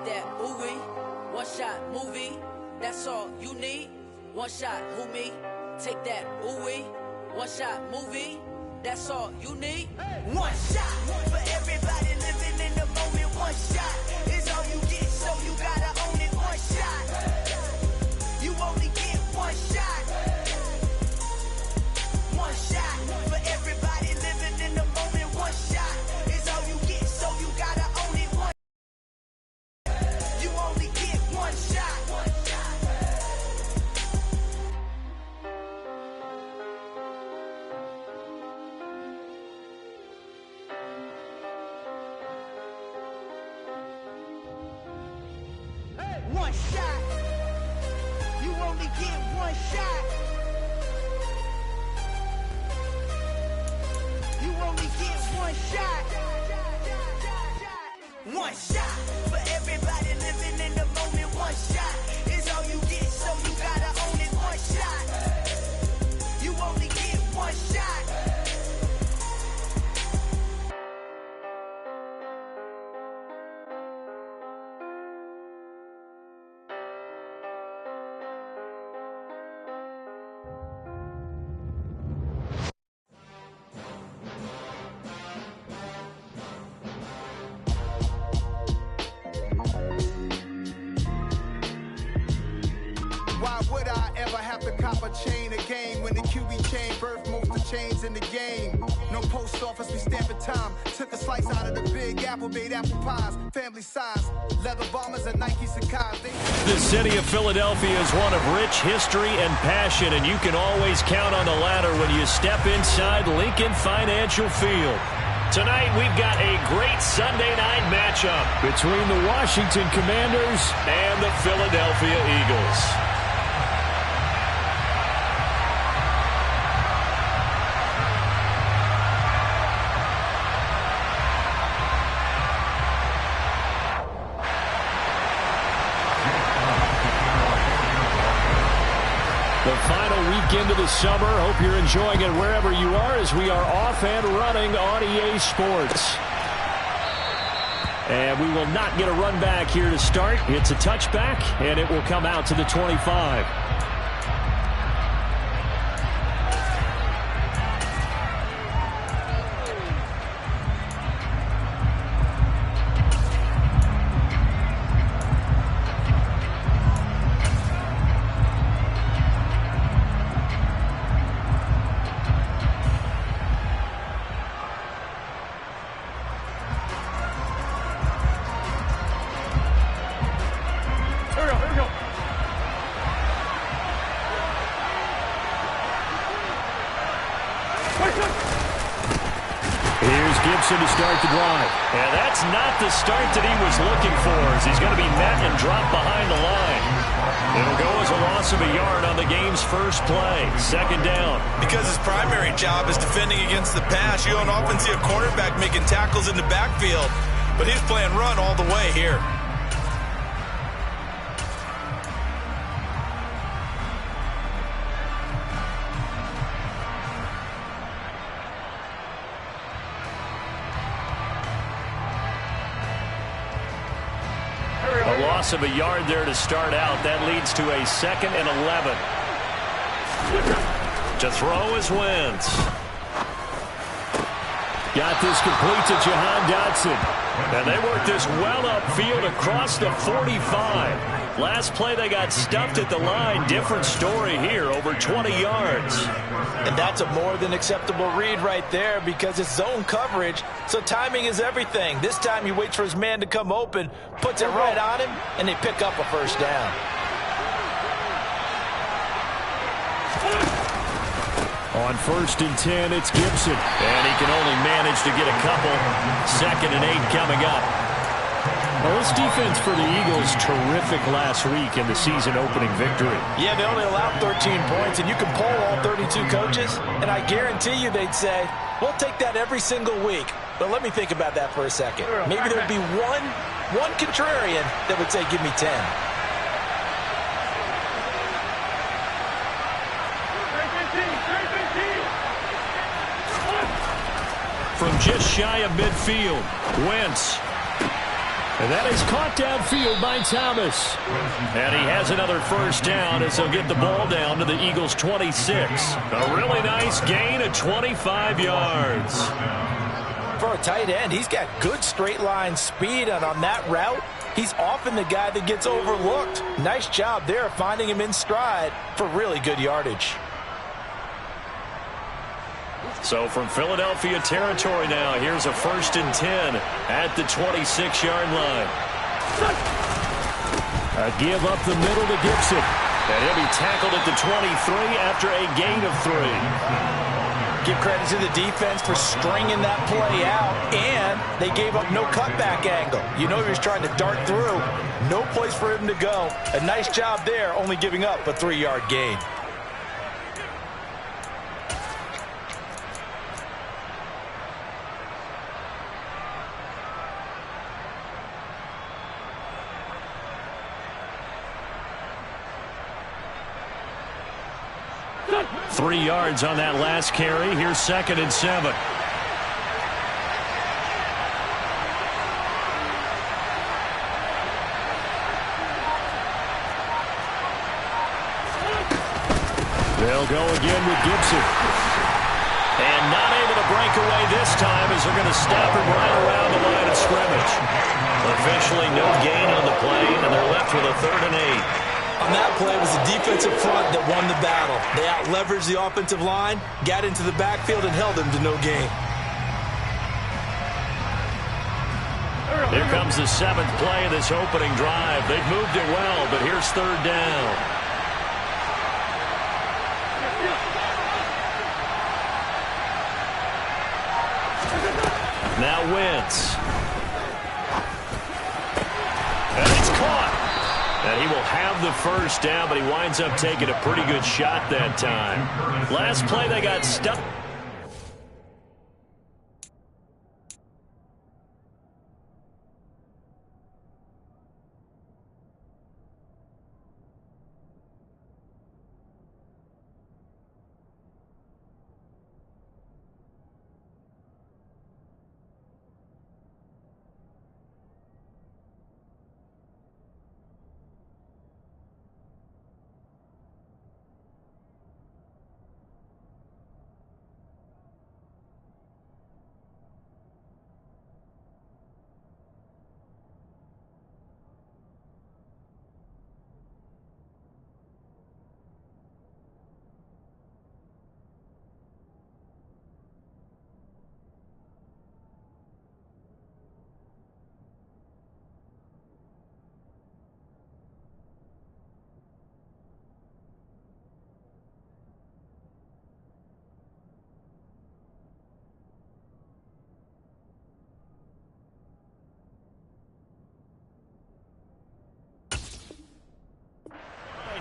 that ooh-wee, one-shot movie, that's all you need. One shot, who me? Take that ooh-wee, one-shot movie, that's all you need. One shot for everybody living in the moment. One shot is all you get, so you gotta own it. One shot, you only get one shot. One shot for everybody living in the moment. One shot is all you get, so you gotta own it. One, you only get one shot. One shot. You only get one shot. You only get one shot. One shot for everybody living in the moment. One shot is all you get, so you gotta own it. One shot. You only get one shot. Why would I ever have to cop a chain a game when the QB chain birthed most of chains in the game? No post office, we stamping time. Took a slice out of the Big Apple, made apple pies, family size, leather bombers and Nike Sacai's. The city of Philadelphia is one of rich history and passion, and you can always count on the latter when you step inside Lincoln Financial Field. Tonight, we've got a great Sunday night matchup between the Washington Commanders and the Philadelphia Eagles. The final weekend of the summer. Hope you're enjoying it wherever you are as we are off and running on EA Sports. And we will not get a run back here to start. It's a touchback, and it will come out to the 25. Here's Gibson to start the drive. And that's not the start that he was looking for, as he's going to be met and dropped behind the line. It'll go as a loss of a yard on the game's first play. Second down. Because his primary job is defending against the pass, you don't often see a quarterback making tackles in the backfield. But he's playing run all the way here. A loss of a yard there to start out. That leads to a 2nd and 11. To throw is Wentz. Got this complete to Jahan Dotson. And they work this well upfield across the 45. Last play they got stuffed at the line. Different story here, over 20 yards. And that's a more than acceptable read right there because it's zone coverage, so timing is everything. This time he waits for his man to come open, puts it right on him, and they pick up a first down. On 1st and 10, it's Gibson. And he can only manage to get a couple. 2nd and 8 coming up. Well, this defense for the Eagles, terrific last week in the season-opening victory. Yeah, they only allowed 13 points, and you can poll all 32 coaches, and I guarantee you they'd say, we'll take that every single week. But let me think about that for a second. Maybe there'd be one contrarian that would say, give me 10. From just shy of midfield, Wentz. And that is caught downfield by Thomas. And he has another first down as he'll get the ball down to the Eagles' 26. A really nice gain of 25 yards. For a tight end, he's got good straight line speed, and on that route, he's often the guy that gets overlooked. Nice job there finding him in stride for really good yardage. So from Philadelphia territory now, here's a 1st and 10 at the 26-yard line. A give up the middle to Gibson. And he'll be tackled at the 23 after a gain of 3. Give credit to the defense for stringing that play out, and they gave up no cutback angle. You know he was trying to dart through. No place for him to go. A nice job there, only giving up a 3-yard gain. Three yards on that last carry. Here's 2nd and 7. They'll go again with Gibson. And not able to break away this time as they're going to stop him right around the line of scrimmage. Officially no gain on the play, and they're left with a 3rd and 8. On that play, it was the defensive front that won the battle. They out-leveraged the offensive line, got into the backfield, and held him to no gain. Here comes the 7th play of this opening drive. They've moved it well, but here's 3rd down. Now Wentz. And it's caught. And he will have the first down, but he winds up taking a pretty good shot that time. Last play, they got stuck.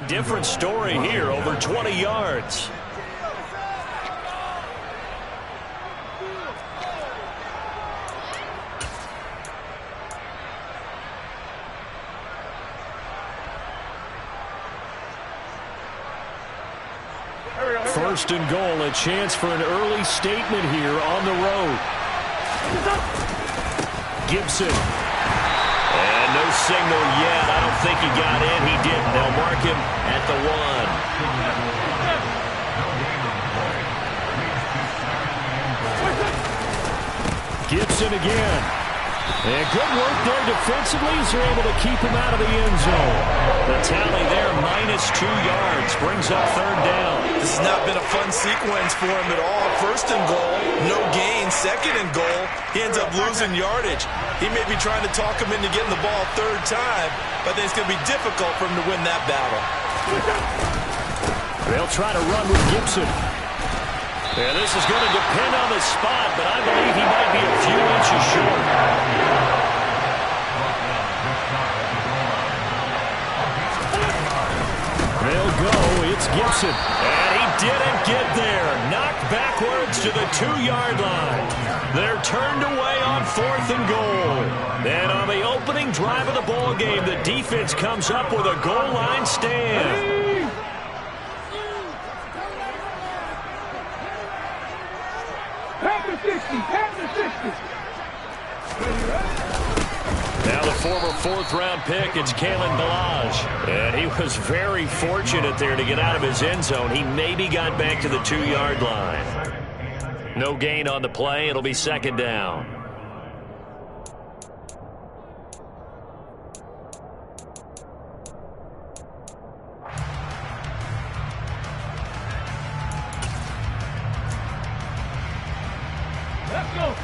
Different story here, over 20 yards. First and goal, a chance for an early statement here on the road. Gibson. And no signal yet. I don't think he got in. He didn't. They'll mark him at the 1. Gibson again. And good work there defensively as they're able to keep him out of the end zone. The tally there, -2 yards, brings up 3rd down. This has not been a fun sequence for him at all. 1st and goal, no gain. 2nd and goal, he ends up losing yardage. He may be trying to talk him into getting the ball 3rd time, but I think it's going to be difficult for him to win that battle. They'll try to run with Gibson. Yeah, this is going to depend on the spot, but I believe he might be a few inches short. They'll go. It's Gibson. And he didn't get there. Knocked backwards to the 2-yard line. They're turned away on 4th and goal. And on the opening drive of the ball game, the defense comes up with a goal line stand. Now the former fourth-round pick. It's Kalen Ballage. And he was very fortunate there to get out of his end zone. He maybe got back to the 2-yard line. No gain on the play. It'll be second down. Let's go.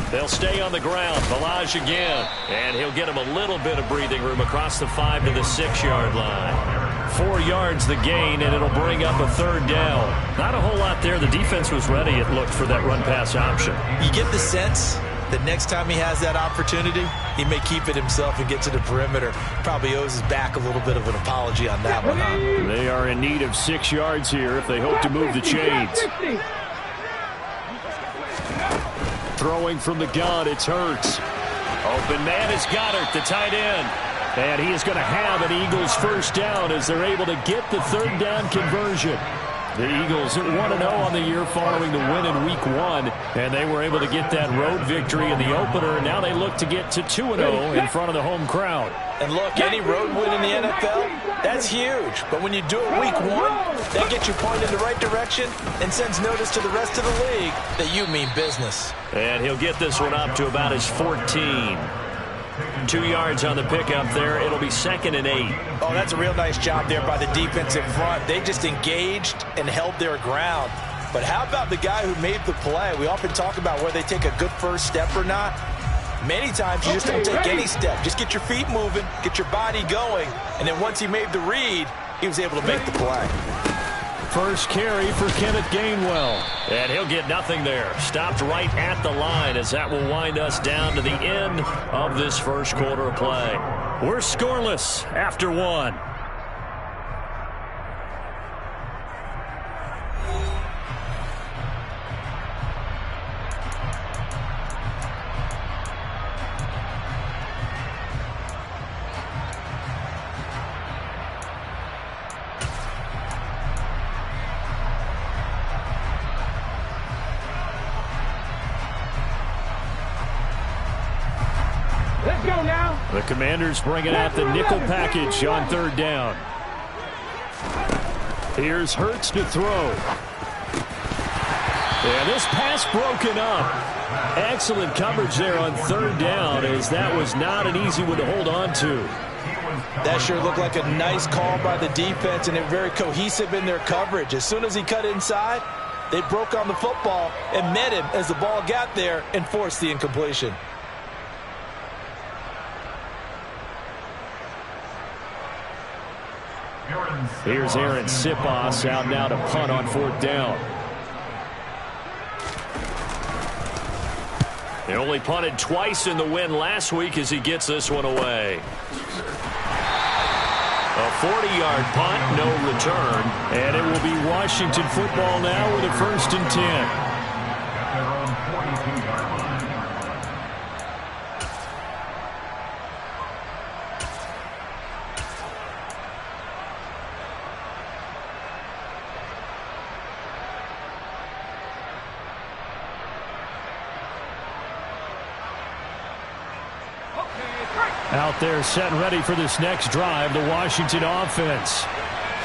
They'll stay on the ground. Ballage again. And he'll get him a little bit of breathing room across the 5 to the 6-yard line. 4 yards the gain, and it'll bring up a third down. Not a whole lot there. The defense was ready, it looked, for that run-pass option. You get the sense that next time he has that opportunity, he may keep it himself and get to the perimeter. Probably owes his back a little bit of an apology on that one. They are in need of 6 yards here if they hope to move the chains. Throwing from the gun, it's Hurts. Open man is Goddard, the tight end. And he is going to have an Eagles first down as they're able to get the third down conversion. The Eagles 1-0 on the year following the win in Week 1, and they were able to get that road victory in the opener. Now they look to get to 2-0 in front of the home crowd. And look, any road win in the NFL, that's huge. But when you do it Week 1, that gets you pointed in the right direction and sends notice to the rest of the league that you mean business. And he'll get this one up to about his 14. 2 yards on the pickup there. It'll be 2nd and 8. Oh, that's a real nice job there by the defensive front. They just engaged and held their ground. But how about the guy who made the play? We often talk about whether they take a good first step or not. Many times you just don't take any step. Just get your feet moving, get your body going, and then once he made the read, he was able to make the play. First carry for Kenneth Gainwell. And he'll get nothing there. Stopped right at the line as that will wind us down to the end of this first quarter of play. We're scoreless after 1. Let's go now. The Commanders bringing out the nickel package on third down. Here's Hurts to throw. And this pass broken up. Excellent coverage there on third down, as that was not an easy one to hold on to. That sure looked like a nice call by the defense, and they're very cohesive in their coverage. As soon as he cut inside, they broke on the football and met him as the ball got there and forced the incompletion. Here's Aaron Sipos out now to punt on fourth down. He only punted twice in the win last week as he gets this one away. A 40-yard punt, no return. And it will be Washington football now with a 1st and 10. Out there set and ready for this next drive, the Washington offense.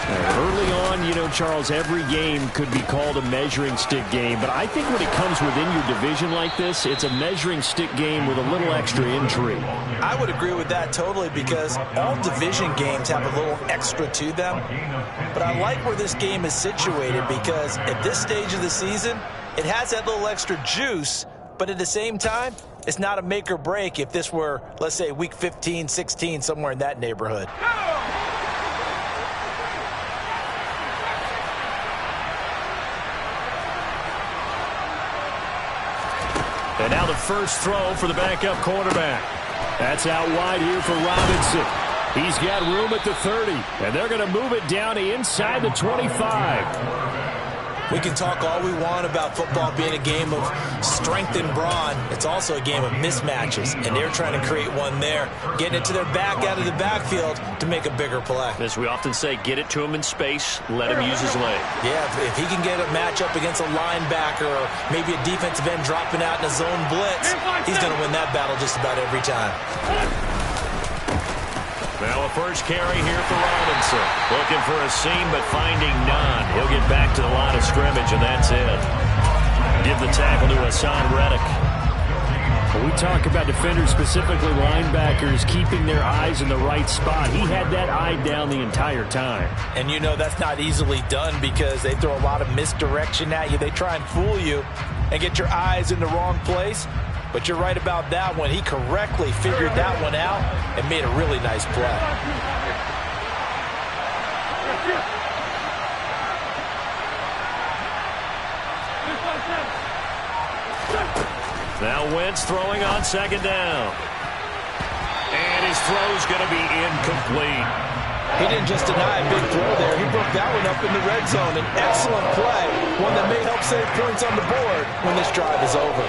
Early on, you know, Charles, every game could be called a measuring stick game. But I think when it comes within your division like this, it's a measuring stick game with a little extra intrigue. I would agree with that totally, because all division games have a little extra to them. But I like where this game is situated, because at this stage of the season, it has that little extra juice. But at the same time, it's not a make or break if this were, let's say, week 15, 16, somewhere in that neighborhood. And now the first throw for the backup quarterback. That's out wide here for Robinson. He's got room at the 30, and they're going to move it down to inside the 25. We can talk all we want about football being a game of strength and brawn. It's also a game of mismatches, and they're trying to create one there, getting it to their back out of the backfield to make a bigger play. As we often say, get it to him in space, let him use his leg. Yeah, if he can get a matchup against a linebacker or maybe a defensive end dropping out in a zone blitz, he's going to win that battle just about every time. Now a first carry here for Robinson. Looking for a seam, but finding none. He'll get back to the line of scrimmage, and that's it. Give the tackle to Hassan Reddick. When we talk about defenders, specifically linebackers, keeping their eyes in the right spot, he had that eye down the entire time. And you know that's not easily done because they throw a lot of misdirection at you. They try and fool you and get your eyes in the wrong place. But you're right about that one. He correctly figured that one out and made a really nice play. Now Wentz throwing on second down. And his throw's going to be incomplete. He didn't just deny a big throw there. He broke that one up in the red zone. An excellent play. One that may help save points on the board when this drive is over.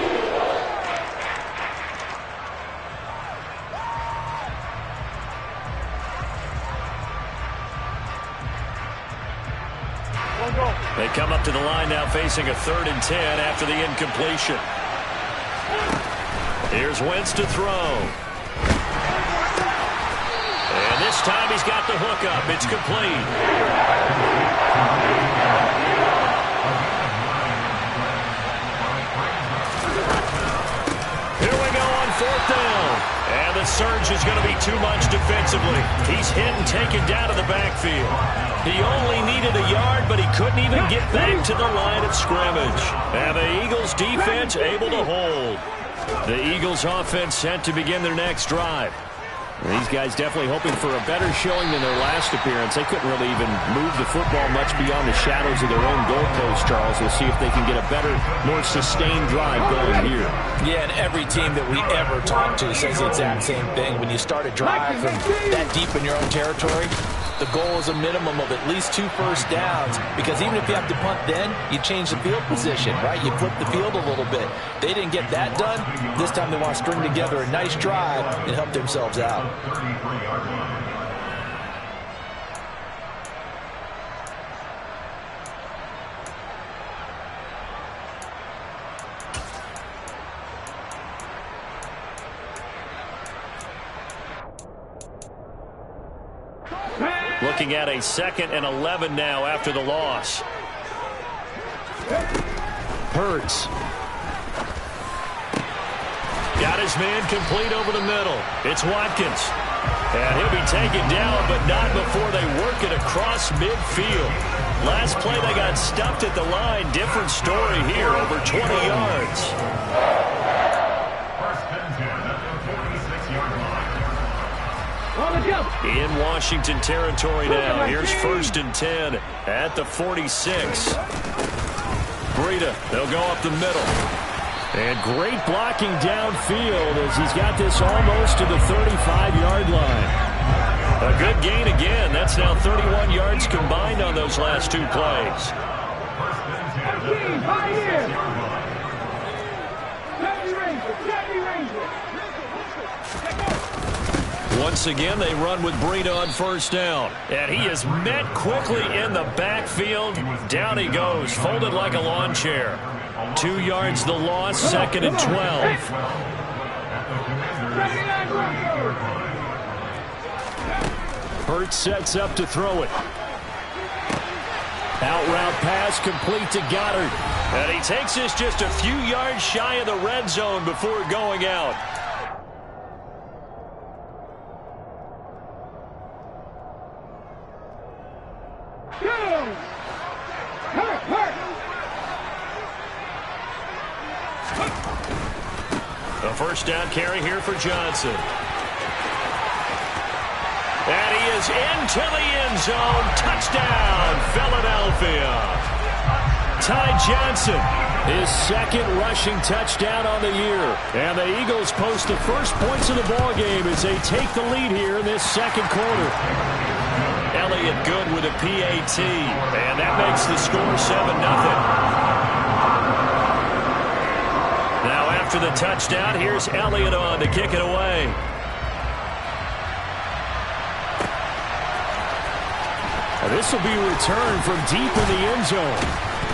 They come up to the line now facing a 3rd and 10 after the incompletion. Here's Wentz to throw. And this time he's got the hook up. It's complete. Here we go on 4th down. And the surge is going to be too much defensively. He's hit and taken down to the backfield. He only needed a yard, but he couldn't even get back to the line of scrimmage. And the Eagles defense able to hold. The Eagles offense set to begin their next drive. These guys definitely hoping for a better showing than their last appearance. They couldn't really even move the football much beyond the shadows of their own goalpost, Charles. We'll see if they can get a better, more sustained drive going here. Yeah, and every team that we ever talk to says the exact same thing. When you start a drive from that deep in your own territory, the goal is a minimum of at least 2 first downs, because even if you have to punt then, you change the field position, right? You flip the field a little bit. They didn't get that done. This time they want to string together a nice drive and help themselves out. Looking at a 2nd and 11 now after the loss. Hurts. Got his man complete over the middle. It's Watkins. And he'll be taken down, but not before they work it across midfield. Last play they got stuffed at the line. Different story here, over 20 yards. In Washington territory now. Here's 1st and 10 at the 46. Breida, they'll go up the middle. And great blocking downfield as he's got this almost to the 35-yard line. A good gain again. That's now 31 yards combined on those last 2 plays. Once again, they run with Breida on 1st down. And he is met quickly in the backfield. Down he goes, folded like a lawn chair. 2 yards the loss, 2nd and 12. Hurts sets up to throw it. Out route pass complete to Goddard. And he takes this just a few yards shy of the red zone before going out. A 1st down carry here for Johnson. And he is into the end zone. Touchdown, Philadelphia. Ty Johnson, his 2nd rushing touchdown on the year. And the Eagles post the first points of the ball game as they take the lead here in this 2nd quarter. Elliott Good with a PAT. And that makes the score 7-0. after the touchdown. Here's Elliott on to kick it away. This will be a return from deep in the end zone.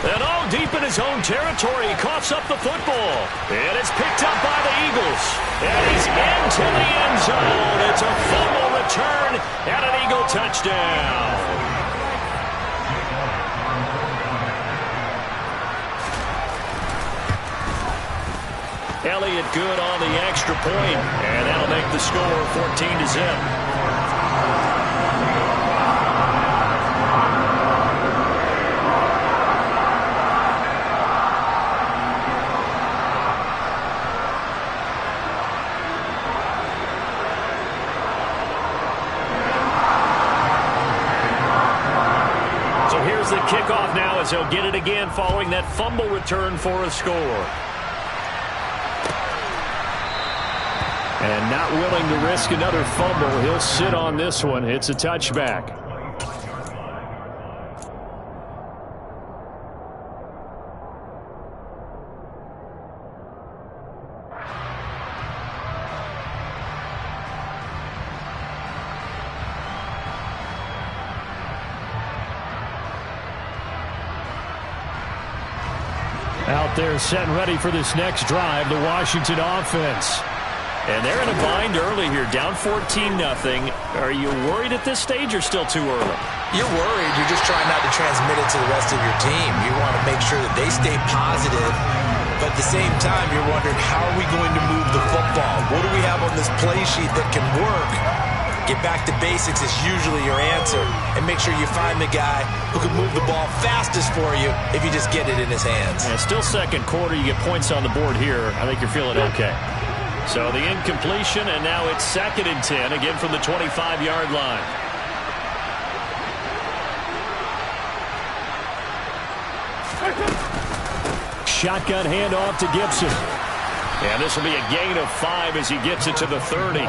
And deep in his own territory, he coughs up the football. And it's picked up by the Eagles. And he's into the end zone. It's a fumble return and an Eagle touchdown. Elliott good on the extra point, and that'll make the score 14-0. The kickoff now as he'll get it again following that fumble return for a score. And not willing to risk another fumble, he'll sit on this one. It's a touchback. Out there set and ready for this next drive, the Washington offense. And they're in a bind early here, down 14-0. Are you worried at this stage or still too early? You're worried. You're just trying not to transmit it to the rest of your team. You want to make sure that they stay positive. But at the same time, you're wondering, how are we going to move the football? What do we have on this play sheet that can work? Get back to basics is usually your answer. And make sure you find the guy who can move the ball fastest for you if you just get it in his hands. And still second quarter, you get points on the board here. I think you're feeling okay. So the incompletion, and now it's 2nd and 10, again from the 25-yard line. Shotgun handoff to Gibson. And this will be a gain of 5 as he gets it to the 30.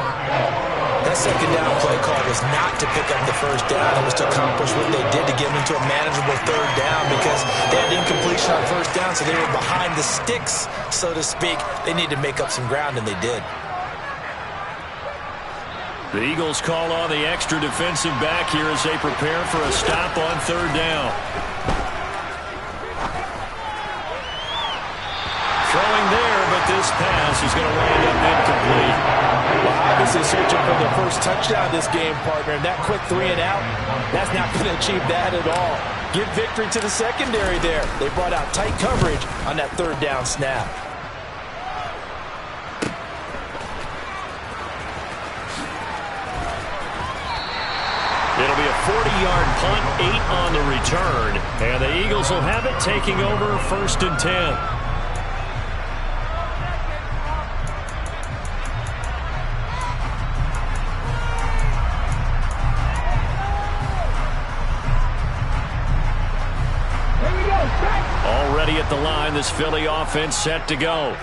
That second down play call was not to pick up the first down. It was to accomplish what they did to get them into a manageable 3rd down because they had incompletion on first down, so they were behind the sticks, so to speak. They needed to make up some ground, and they did. The Eagles call on the extra defensive back here as they prepare for a stop on 3rd down. Throwing there, but this pass is going to wind up incomplete. Well, obviously searching for the first touchdown this game, partner. And that quick 3 and out, that's not going to achieve that at all. Give victory to the secondary there. They brought out tight coverage on that 3rd down snap. It'll be a 40-yard punt, 8 on the return. And the Eagles will have it, taking over 1st and 10. Already at the line, this Philly offense set to go.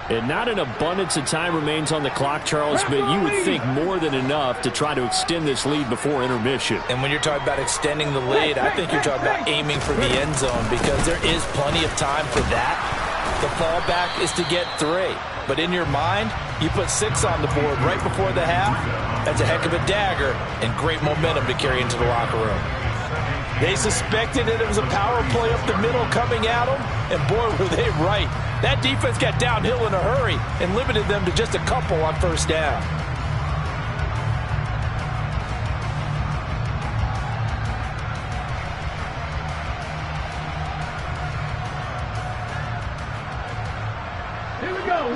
And not an abundance of time remains on the clock, Charles, but you would think more than enough to try to extend this lead before intermission. And when you're talking about extending the lead, I think you're talking about aiming for the end zone because there is plenty of time for that. The fallback is to get 3. But in your mind, you put 6 on the board right before the half. That's a heck of a dagger and great momentum to carry into the locker room. They suspected that it was a power play up the middle coming at them, and boy, were they right. That defense got downhill in a hurry and limited them to just a couple on first down.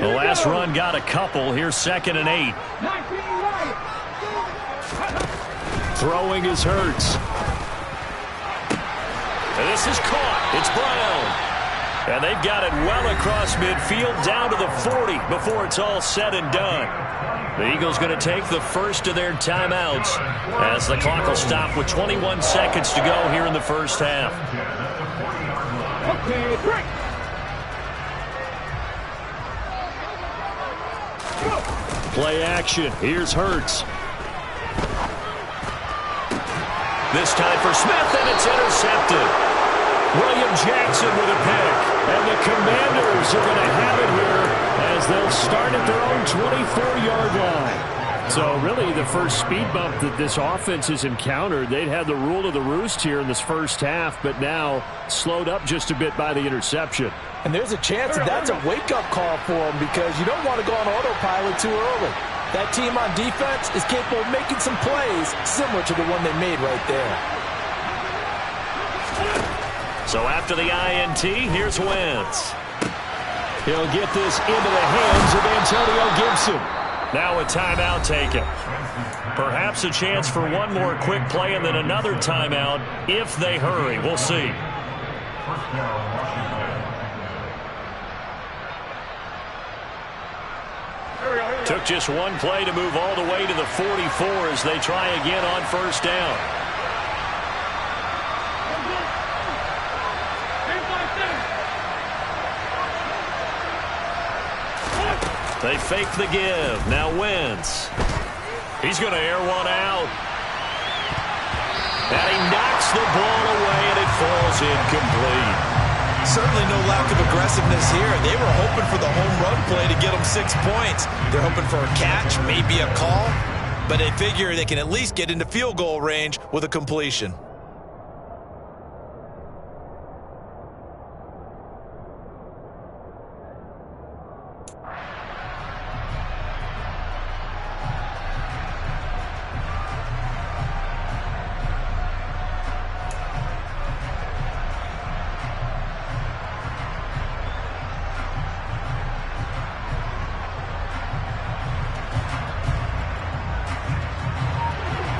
The last run got a couple. Here's 2nd and 8. Throwing is Hurts. And this is caught. It's Brown. And they've got it well across midfield down to the 40 before it's all said and done. The Eagles going to take the first of their timeouts as the clock will stop with 21 seconds to go here in the first half. Okay, break. Play action. Here's Hurts. This time for Smith, and it's intercepted. William Jackson with a pick. And the Commanders are going to have it here as as they'll start at their own 24-yard line. So really the first speed bump that this offense has encountered, they'd had the rule of the roost here in this first half, but now slowed up just a bit by the interception. And there's a chance that's a wake-up call for them because you don't want to go on autopilot too early. That team on defense is capable of making some plays similar to the one they made right there. So after the INT, here's Wentz. He'll get this into the hands of Antonio Gibson. Now a timeout taken. Perhaps a chance for one more quick play and then another timeout if they hurry. We'll see. Took just one play to move all the way to the 44 as they try again on first down. They fake the give. Now Wentz. He's going to air one out. And he knocks the ball away, and it falls incomplete. Certainly no lack of aggressiveness here. They were hoping for the home run play to get them 6 points. They're hoping for a catch, maybe a call, but they figure they can at least get into field goal range with a completion.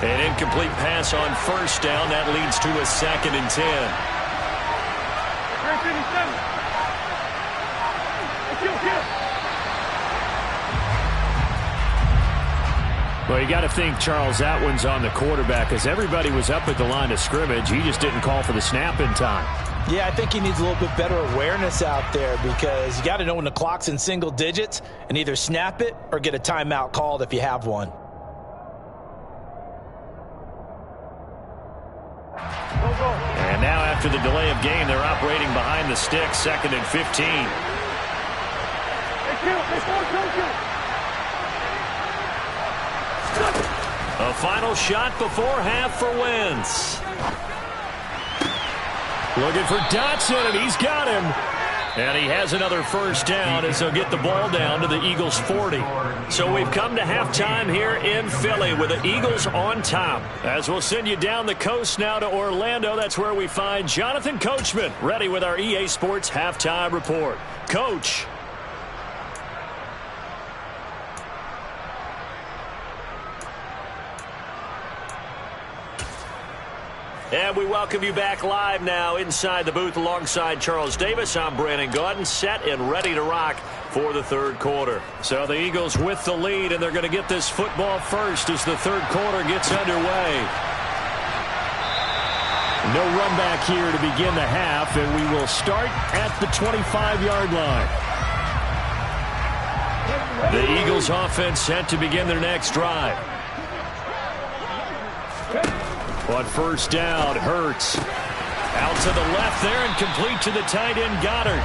An incomplete pass on first down. That leads to a 2nd and 10. Well, you got to think, Charles, that one's on the quarterback as everybody was up at the line of scrimmage. He just didn't call for the snap in time. Yeah, I think he needs a little bit better awareness out there because you got to know when the clock's in single digits and either snap it or get a timeout called if you have one. And now after the delay of game, they're operating behind the sticks, 2nd and 15. A final shot before half for Wentz. Looking for Dotson, and he's got him. And he has another first down as they'll get the ball down to the Eagles' 40. So we've come to halftime here in Philly with the Eagles on top. As we'll send you down the coast now to Orlando, that's where we find Jonathan Coachman ready with our EA Sports Halftime Report. Coach. And we welcome you back live now inside the booth alongside Charles Davis. I'm Brandon Gaudin, set and ready to rock for the third quarter. So the Eagles with the lead, and they're going to get this football first as the third quarter gets underway. No run back here to begin the half, and we will start at the 25-yard line. The Eagles offense set to begin their next drive. On first down, Hurts. Out to the left there and complete to the tight end, Goddard.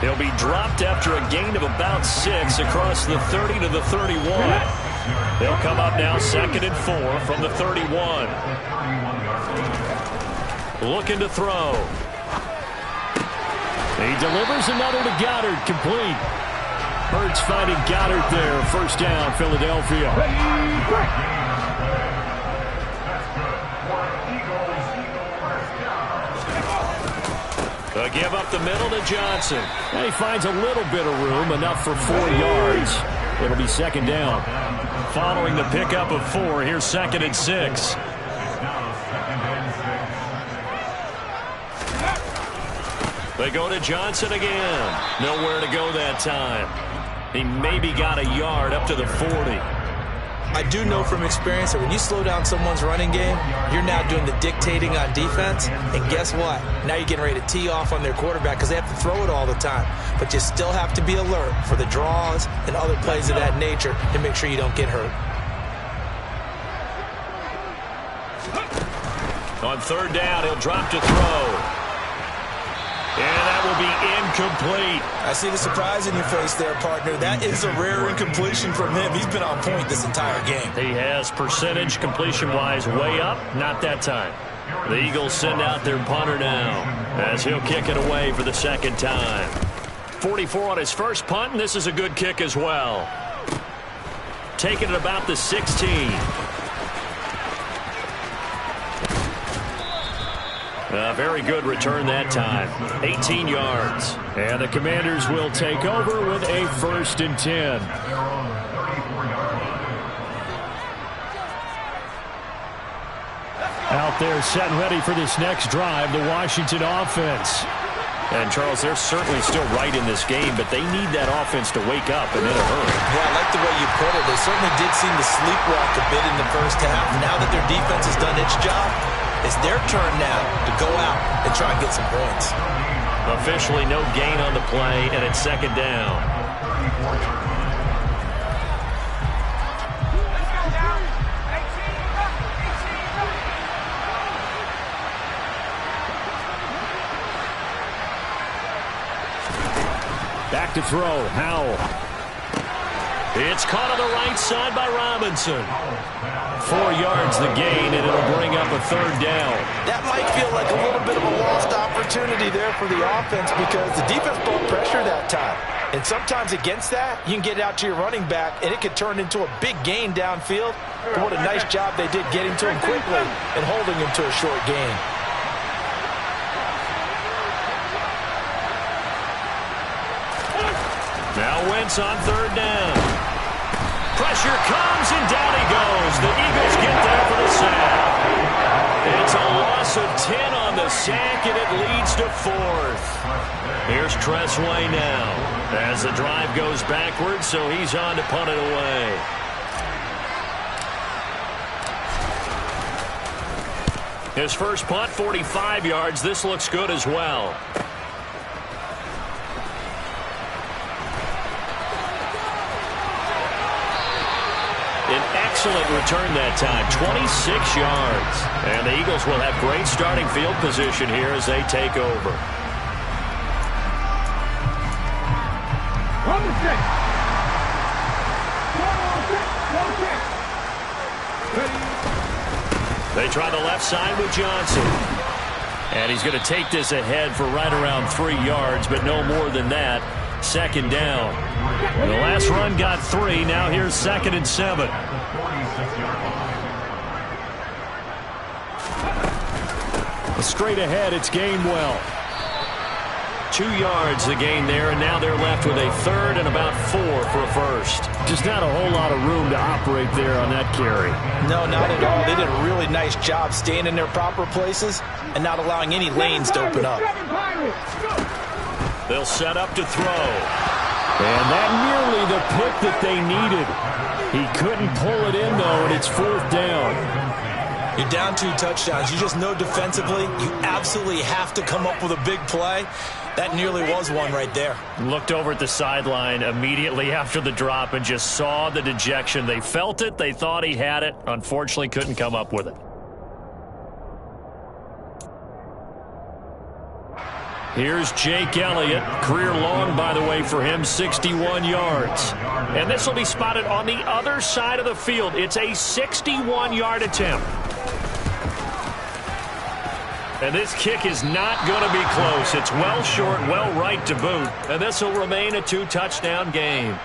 He'll be dropped after a gain of about 6 across the 30 to the 31. They'll come up now 2nd and 4 from the 31. Looking to throw. He delivers another to Goddard, complete. Hurts finding Goddard there. First down, Philadelphia. A give up the middle to Johnson. And he finds a little bit of room, enough for 4 yards. It'll be 2nd down. Following the pickup of 4, here's 2nd and 6. They go to Johnson again. Nowhere to go that time. He maybe got a yard up to the 40. I do know from experience that when you slow down someone's running game, you're now doing the dictating on defense. And guess what? Now you're getting ready to tee off on their quarterback because they have to throw it all the time. But you still have to be alert for the draws and other plays of that nature to make sure you don't get hurt. On third down, he'll drop to throw. And that will be incomplete. I see the surprise in your face there, partner. That is a rare incompletion from him. He's been on point this entire game. He has percentage completion-wise way up. Not that time. The Eagles send out their punter now as he'll kick it away for the second time. 44 on his first punt, and this is a good kick as well. Taking it about the 16. A very good return that time. 18 yards. And the Commanders will take over with a 1st and 10. Out there set and ready for this next drive, the Washington offense. And, Charles, they're certainly still right in this game, but they need that offense to wake up and in a hurry. Yeah, I like the way you put it. They certainly did seem to sleepwalk a bit in the first half. Now that their defense has done its job, it's their turn now to go out and try and get some points. Officially no gain on the play, and it's second down. Back to throw, Howell. It's caught on the right side by Robinson. 4 yards the gain, and it'll bring up a 3rd down. That might feel like a little bit of a lost opportunity there for the offense because the defense brought pressure that time. And sometimes against that, you can get it out to your running back, and it could turn into a big gain downfield. But what a nice job they did getting to him quickly and holding him to a short gain. Now Wentz on 3rd down. Pressure comes, and down he goes. The Eagles get there for the sack. It's a loss of 10 on the sack, and it leads to 4th. Here's Tressway now as the drive goes backwards, so he's on to punt it away. His first punt, 45 yards. This looks good as well. Excellent return that time, 26 yards. And the Eagles will have great starting field position here as they take over. They try the left side with Johnson. And he's going to take this ahead for right around 3 yards, but no more than that. Second down. The last run got 3. Now here's 2nd and 7. Straight ahead, it's Gainwell. 2 yards the gain there, and now they're left with a 3rd and about 4 for a 1st. Just not a whole lot of room to operate there on that carry. No, not at all. They did a really nice job staying in their proper places and not allowing any lanes to open up. They'll set up to throw. And that nearly the pick that they needed. He couldn't pull it in, though, and it's 4th down. You're down 2 touchdowns. You just know defensively you absolutely have to come up with a big play. That nearly was one right there. Looked over at the sideline immediately after the drop and just saw the dejection. They felt it. They thought he had it. Unfortunately, couldn't come up with it. Here's Jake Elliott. Career long, by the way, for him, 61 yards. And this will be spotted on the other side of the field. It's a 61-yard attempt. And this kick is not going to be close. It's well short, well right to boot. And this will remain a 2-touchdown game.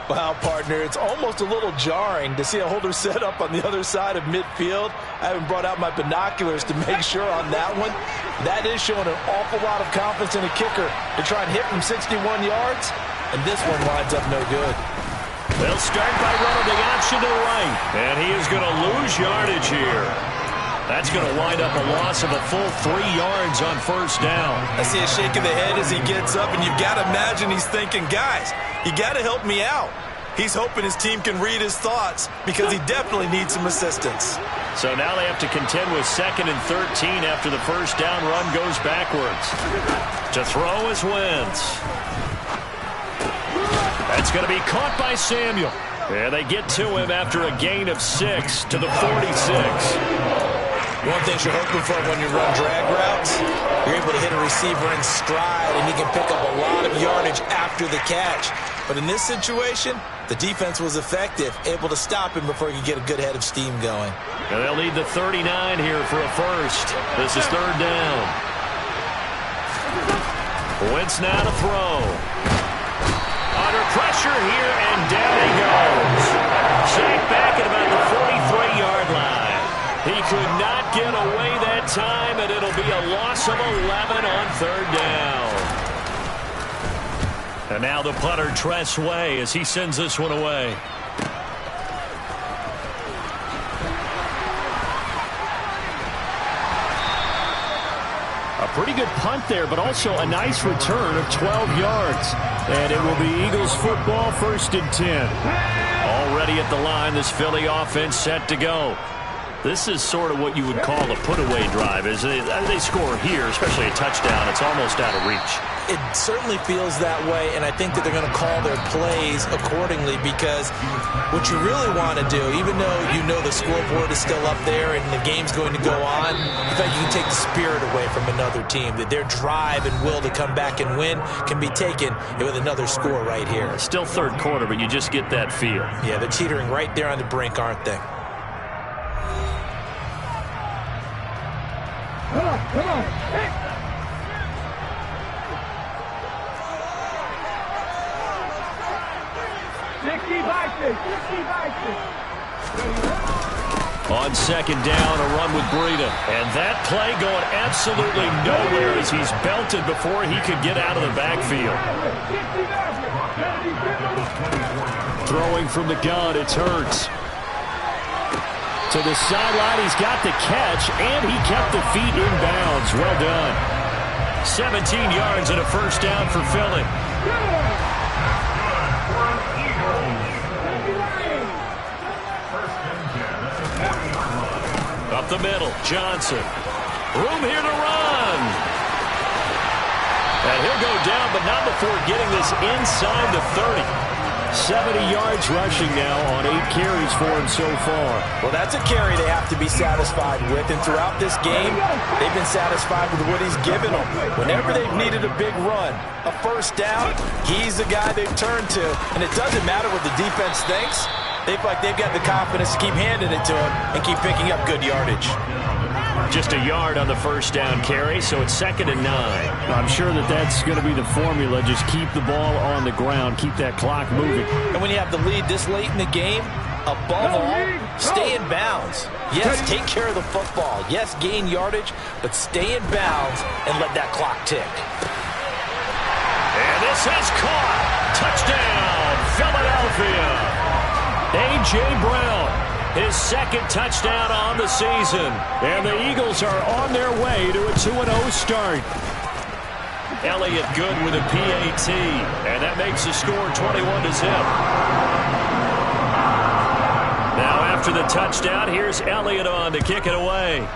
Wow, partner, it's almost a little jarring to see a holder set up on the other side of midfield. I haven't brought out my binoculars to make sure on that one. That is showing an awful lot of confidence in a kicker to try and hit from 61 yards, and this one winds up no good. They'll start by running the option to the right, and he is going to lose yardage here. That's going to wind up a loss of a full 3 yards on 1st down. I see a shake of the head as he gets up, and you've got to imagine he's thinking, guys, you got to help me out. He's hoping his team can read his thoughts because he definitely needs some assistance. So now they have to contend with 2nd and 13 after the 1st down run goes backwards. To throw is Wentz. That's going to be caught by Samuel. And they get to him after a gain of 6 to the 46. One thing you're hoping for when you run drag routes, you're able to hit a receiver in stride, and he can pick up a lot of yardage after the catch. But in this situation, the defense was effective, able to stop him before he could get a good head of steam going. And they'll need the 39 here for a first. This is third down. Wentz now to throw. Under pressure here, and down he goes. Sacked back at about the 43-yard line. He could not get away that time, and it'll be a loss of 11 on third down. And now the punter, Tress Way, as he sends this one away. A pretty good punt there, but also a nice return of 12 yards. And it will be Eagles football, 1st and 10. Already at the line, this Philly offense set to go. This is sort of what you would call a put-away drive. As they score here, especially a touchdown, it's almost out of reach. It certainly feels that way, and I think that they're going to call their plays accordingly, because what you really want to do, even though you know the scoreboard is still up there and the game's going to go on, in fact, you can take the spirit away from another team, that their drive and will to come back and win can be taken with another score right here. Still third quarter, but you just get that feel. Yeah, they're teetering right there on the brink, aren't they? Come on. Hey. On second down, a run with Breida. And that play going absolutely nowhere as he's belted before he could get out of the backfield. Throwing from the gun, it's Hurts. To the sideline, he's got the catch, and he kept the feet in bounds. Well done. 17 yards and a first down for Philly. Up the middle, Johnson. Room here to run. And he'll go down, but not before getting this inside the 30. 70 yards rushing now on 8 carries for him so far. Well, that's a carry they have to be satisfied with, and throughout this game, they've been satisfied with what he's given them. Whenever they've needed a big run, a first down, he's the guy they've turned to, and it doesn't matter what the defense thinks. They feel like they've got the confidence to keep handing it to him and keep picking up good yardage. Just a yard on the first down carry, so it's 2nd and 9. I'm sure that's going to be the formula. Just keep the ball on the ground, keep that clock moving. And when you have the lead this late in the game, above all, stay in bounds. Yes, take care of the football. Yes, gain yardage, but stay in bounds and let that clock tick. And this has caught. Touchdown, Philadelphia. A.J. Brown, his 2nd touchdown on the season. And the Eagles are on their way to a 2-0 start. Elliott good with a PAT. And that makes the score 21-0. Now after the touchdown, here's Elliott on to kick it away.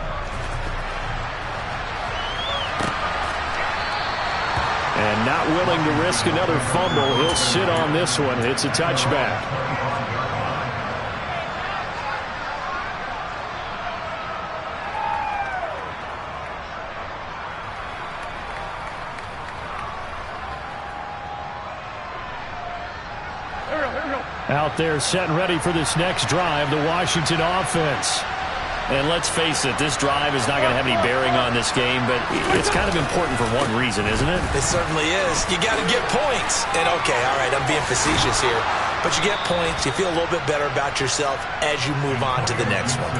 And not willing to risk another fumble. He'll sit on this one. It's a touchback. Out there setting ready for this next drive, the Washington offense. And let's face it, this drive is not going to have any bearing on this game, but it's kind of important for one reason, isn't it? It certainly is. You got to get points. And okay, all right, I'm being facetious here, but you get points, you feel a little bit better about yourself as you move on to the next one.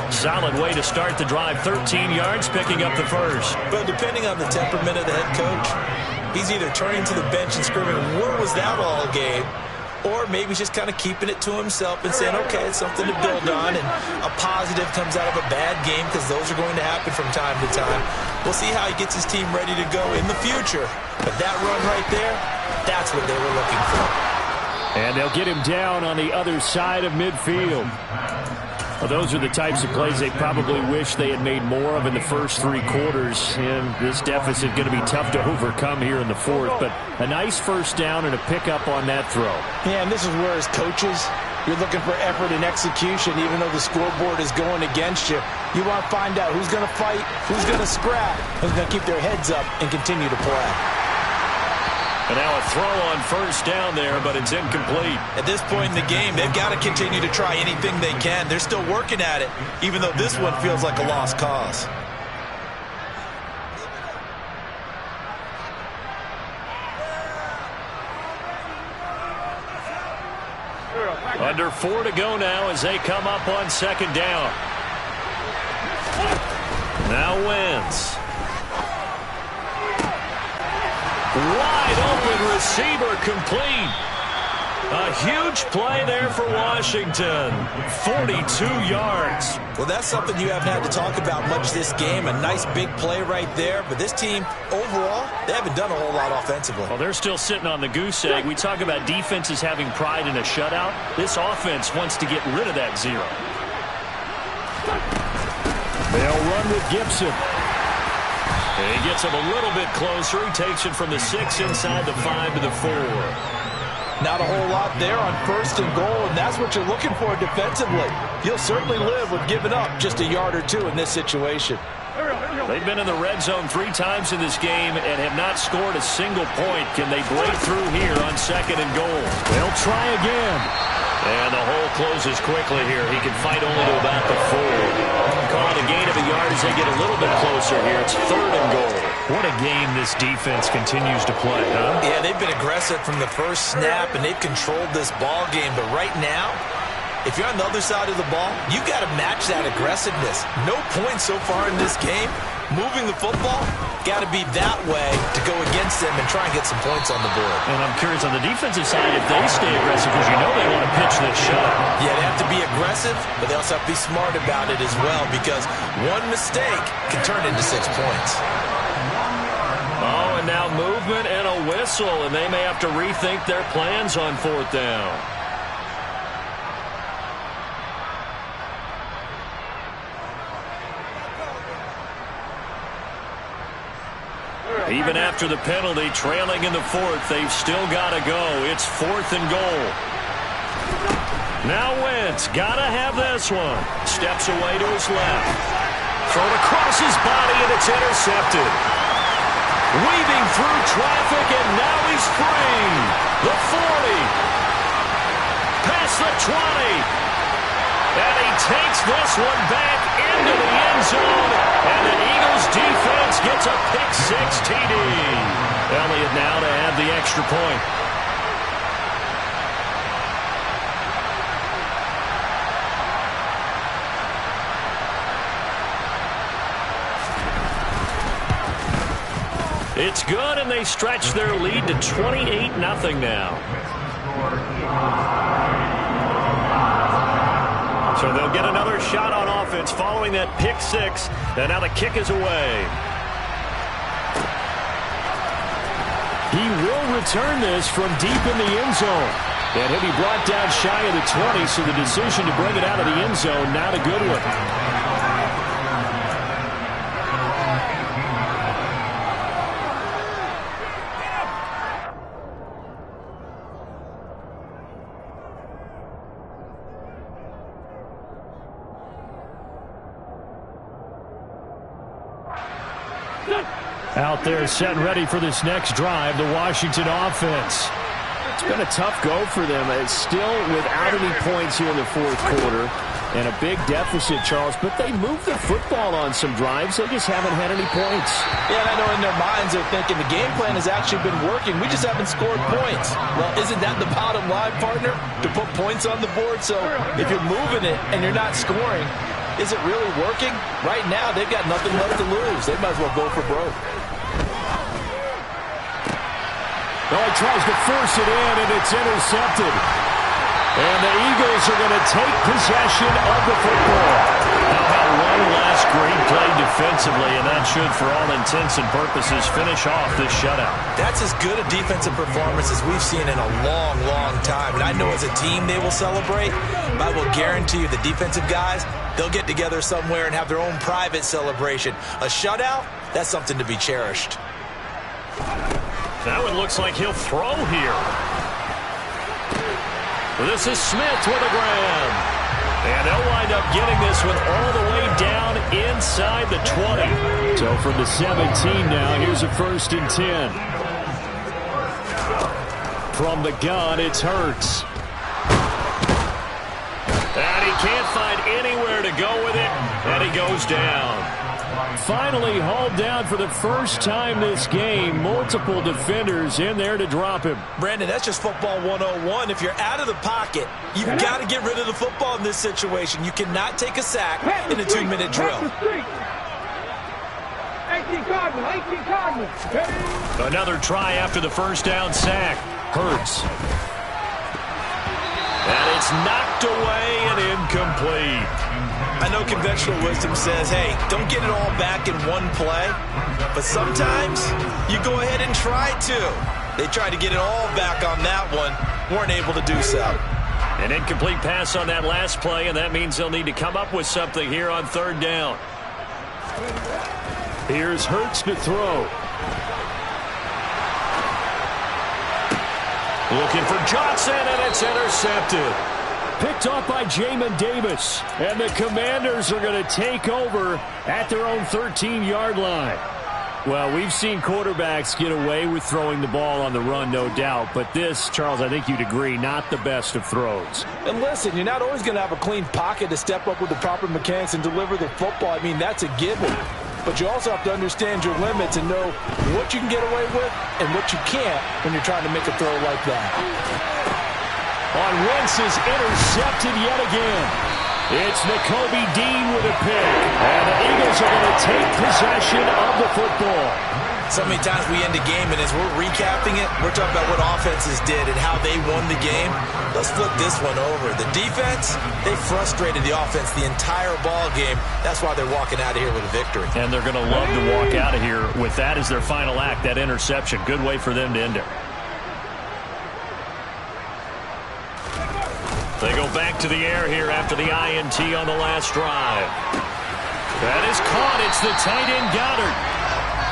Solid way to start the drive, 13 yards, picking up the first. But depending on the temperament of the head coach, he's either turning to the bench and screaming, "Where was that all game?" Or maybe just kind of keeping it to himself and saying, okay, it's something to build on, and a positive comes out of a bad game, because those are going to happen from time to time. We'll see how he gets his team ready to go in the future. But that run right there, that's what they were looking for. And they'll get him down on the other side of midfield. Well, those are the types of plays they probably wish they had made more of in the first 3 quarters. And this deficit going to be tough to overcome here in the 4th. But a nice first down and a pickup on that throw. Yeah, and this is where as coaches, You're looking for effort and execution, even though the scoreboard is going against you. You want to find out who's going to fight, who's going to scrap, who's going to keep their heads up and continue to play. And now a throw on first down there, but it's incomplete. At this point in the game, they've got to continue to try anything they can. They're still working at it, even though this one feels like a lost cause. Under 4 to go now as they come up on second down. Now Wentz. Wide open receiver complete. A huge play there for Washington. 42 yards. Well, that's something you haven't had to talk about much this game. A nice big play right there. But this team, overall, they haven't done a whole lot offensively. Well, they're still sitting on the goose egg. We talk about defenses having pride in a shutout. This offense wants to get rid of that zero. They'll run with Gibson. And he gets him a little bit closer. He takes it from the 6 inside the 5 to the 4. Not a whole lot there on first and goal, and that's what you're looking for defensively. You'll certainly live with giving up just a yard or two in this situation. They've been in the red zone 3 times in this game and have not scored a single point. Can they break through here on second and goal? They'll try again. And the hole closes quickly here. He can fight only to about the 4. Call it a gain of a yard as they get a little bit closer here. It's third and goal. What a game this defense continues to play, huh? Yeah, they've been aggressive from the first snap, and they've controlled this ball game. But right now, if you're on the other side of the ball, you got to match that aggressiveness. No points so far in this game. Moving the football, got to be that way to go against them and try and get some points on the board. And I'm curious on the defensive side if they stay aggressive, because you know they want to pitch this shot. Yeah, they have to be aggressive, but they also have to be smart about it as well, because one mistake can turn into 6 points. Oh, and now movement and a whistle, and they may have to rethink their plans on fourth down. Even after the penalty, trailing in the 4th, they've still got to go. It's 4th and goal. Now Wentz, got to have this one. Steps away to his left. Thrown across his body, and it's intercepted. Weaving through traffic, and now he's free. The 40. Past the 20. And he takes this one back into the end zone. And the Eagles defense gets a pick-6 TD. Elliott now to add the extra point. It's good, and they stretch their lead to 28-0 now. So they'll get another shot on offense following that pick-6, and now the kick is away. He will return this from deep in the end zone. And he'll be brought down shy of the 20, so the decision to bring it out of the end zone, not a good one. Out there set and ready for this next drive, the Washington offense. It's been a tough go for them. It's still without any points here in the 4th quarter and a big deficit, Charles, but they moved the football on some drives. They just haven't had any points. Yeah, and I know in their minds they're thinking the game plan has actually been working. We just haven't scored points. Well, isn't that the bottom line, partner? To put points on the board? So if you're moving it and you're not scoring, is it really working? Right now, they've got nothing left to lose. They might as well go for broke. Oh, he tries to force it in, and it's intercepted. And the Eagles are going to take possession of the football. How about one last great play defensively, and that should, for all intents and purposes, finish off this shutout. That's as good a defensive performance as we've seen in a long, long time. And I know as a team they will celebrate, but I will guarantee you the defensive guys, they'll get together somewhere and have their own private celebration. A shutout, that's something to be cherished. That one looks like he'll throw here. This is Smith with a grab. And they'll wind up getting this one all the way down inside the 20. So from the 17 now, here's a 1st and 10. From the gun, it's Hurts. And he can't find anywhere to go with it, and he goes down. Finally hauled down for the first time this game. Multiple defenders in there to drop him. Brandon, that's just football 101. If you're out of the pocket, you've got to get rid of the football in this situation. You cannot take a sack in a 2-minute drill. 18 Cardinals. Another try after the first down sack. Hurts. And it's knocked away and incomplete. I know conventional wisdom says, hey, don't get it all back in one play. But sometimes you go ahead and try to. They tried to get it all back on that one. Weren't able to do so. An incomplete pass on that last play, and that means they'll need to come up with something here on 3rd down. Here's Hurts to throw. Looking for Johnson, and it's intercepted. Picked off by Jamin Davis. And the Commanders are going to take over at their own 13-yard line. Well, we've seen quarterbacks get away with throwing the ball on the run, no doubt. But this, Charles, I think you'd agree, not the best of throws. And listen, you're not always going to have a clean pocket to step up with the proper mechanics and deliver the football. I mean, that's a given. But you also have to understand your limits and know what you can get away with and what you can't when you're trying to make a throw like that. On Wentz is intercepted yet again. It's Nakobe Dean with a pick. And the Eagles are going to take possession of the football. So many times we end a game, and as we're recapping it, we're talking about what offenses did and how they won the game. Let's flip this one over. The defense, they frustrated the offense the entire ball game. That's why they're walking out of here with a victory. And they're going to love to walk out of here with that as their final act, that interception. Good way for them to end it. They go back to the air here after the INT on the last drive. That is caught. It's the tight end Goddard.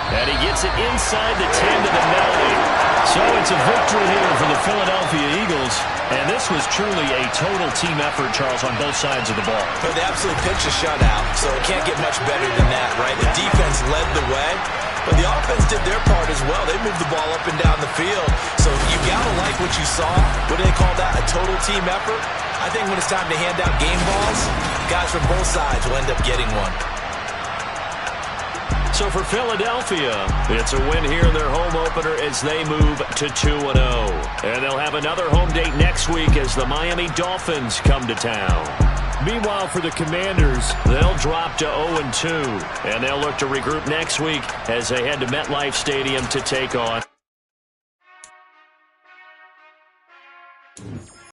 And he gets it inside the 10 to the 9. So it's a victory here for the Philadelphia Eagles. And this was truly a total team effort, Charles, on both sides of the ball. But they absolutely pitched a shutout, so it can't get much better than that, right? The defense led the way, but the offense did their part as well. They moved the ball up and down the field. So you got to like what you saw. What do they call that? A total team effort? I think when it's time to hand out game balls, guys from both sides will end up getting one. So for Philadelphia, it's a win here in their home opener as they move to 2-0. And they'll have another home date next week as the Miami Dolphins come to town. Meanwhile, for the Commanders, they'll drop to 0-2. And they'll look to regroup next week as they head to MetLife Stadium to take on